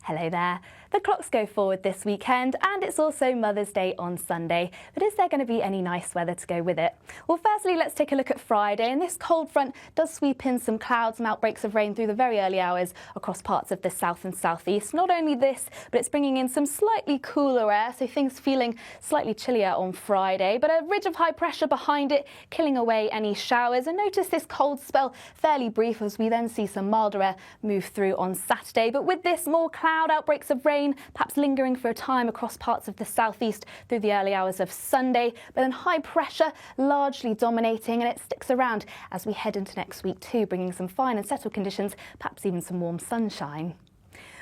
Hello there. The clocks go forward this weekend and it's also Mother's Day on Sunday, but is there going to be any nice weather to go with it? Well, firstly, let's take a look at Friday, and this cold front does sweep in some clouds and outbreaks of rain through the very early hours across parts of the south and southeast. Not only this, but it's bringing in some slightly cooler air, so things feeling slightly chillier on Friday, but a ridge of high pressure behind it, killing away any showers. And notice this cold spell fairly brief as we then see some milder air move through on Saturday. But with this, more cloud outbreaks of rain, perhaps lingering for a time across parts of the southeast through the early hours of Sunday, but then high pressure largely dominating, and it sticks around as we head into next week too, bringing some fine and settled conditions, perhaps even some warm sunshine.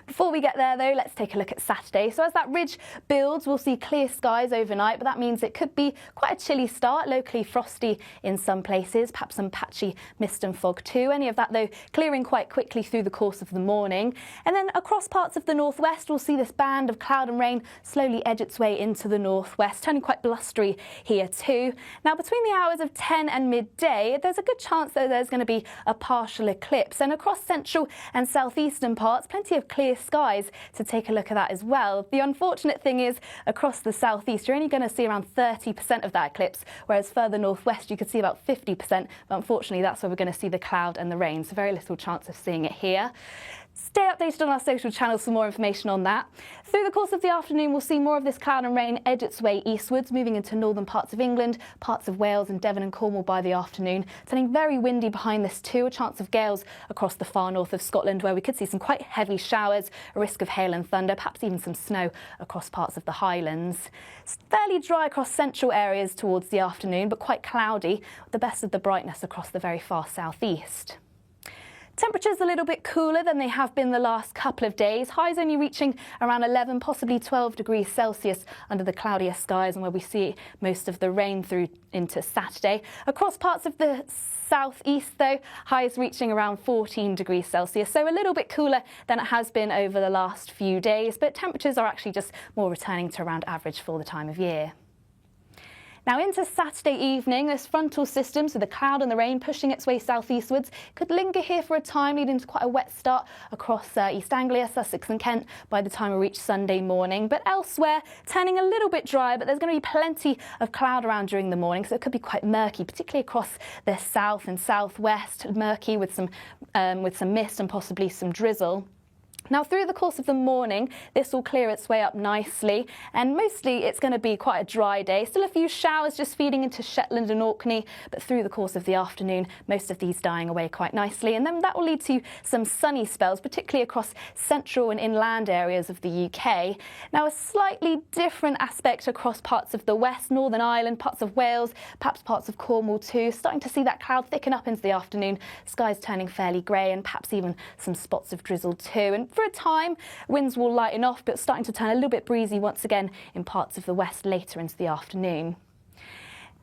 Before we get there though, let's take a look at Saturday. So as that ridge builds, we'll see clear skies overnight, but that means it could be quite a chilly start, locally frosty in some places, perhaps some patchy mist and fog too. Any of that though clearing quite quickly through the course of the morning. And then across parts of the northwest, we'll see this band of cloud and rain slowly edge its way into the northwest, turning quite blustery here too. Now between the hours of 10 and midday, there's a good chance though there's going to be a partial eclipse. And across central and southeastern parts, plenty of clear skies to take a look at that as well. The unfortunate thing is, across the southeast, you're only going to see around 30% of that eclipse, whereas further northwest you could see about 50%, but unfortunately that's where we're going to see the cloud and the rain, so very little chance of seeing it here. Stay updated on our social channels for more information on that. Through the course of the afternoon, we'll see more of this cloud and rain edge its way eastwards, moving into northern parts of England, parts of Wales and Devon and Cornwall by the afternoon. Turning very windy behind this too, a chance of gales across the far north of Scotland, where we could see some quite heavy showers, a risk of hail and thunder, perhaps even some snow across parts of the Highlands. It's fairly dry across central areas towards the afternoon, but quite cloudy, with the best of the brightness across the very far southeast. Temperatures a little bit cooler than they have been the last couple of days. Highs only reaching around 11, possibly 12 degrees Celsius under the cloudier skies, and where we see most of the rain through into Saturday. Across parts of the southeast though, highs reaching around 14 degrees Celsius, so a little bit cooler than it has been over the last few days, but temperatures are actually just more returning to around average for the time of year. Now into Saturday evening, this frontal system, so the cloud and the rain pushing its way southeastwards, could linger here for a time, leading to quite a wet start across East Anglia, Sussex and Kent by the time we reach Sunday morning. But elsewhere, turning a little bit dry, but there's going to be plenty of cloud around during the morning, so it could be quite murky, particularly across the south and southwest, murky with some mist and possibly some drizzle. Now through the course of the morning, this will clear its way up nicely, and mostly it's going to be quite a dry day. Still a few showers just feeding into Shetland and Orkney, but through the course of the afternoon, most of these dying away quite nicely. And then that will lead to some sunny spells, particularly across central and inland areas of the UK. Now a slightly different aspect across parts of the west, Northern Ireland, parts of Wales, perhaps parts of Cornwall too. Starting to see that cloud thicken up into the afternoon, skies turning fairly grey and perhaps even some spots of drizzle too. And for a time, winds will lighten off, but starting to turn a little bit breezy once again in parts of the west later into the afternoon.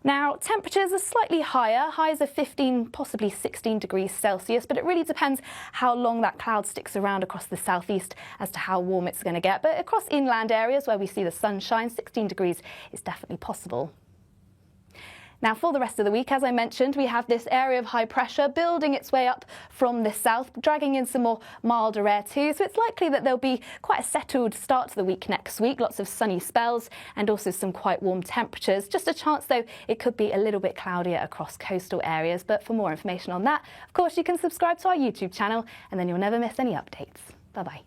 Now, temperatures are slightly higher, highs of 15, possibly 16 degrees Celsius, but it really depends how long that cloud sticks around across the southeast as to how warm it's going to get. But across inland areas where we see the sunshine, 16 degrees is definitely possible. Now for the rest of the week, as I mentioned, we have this area of high pressure building its way up from the south, dragging in some more milder air too. So it's likely that there'll be quite a settled start to the week next week, lots of sunny spells and also some quite warm temperatures. Just a chance though, it could be a little bit cloudier across coastal areas. But for more information on that, of course, you can subscribe to our YouTube channel and then you'll never miss any updates. Bye-bye.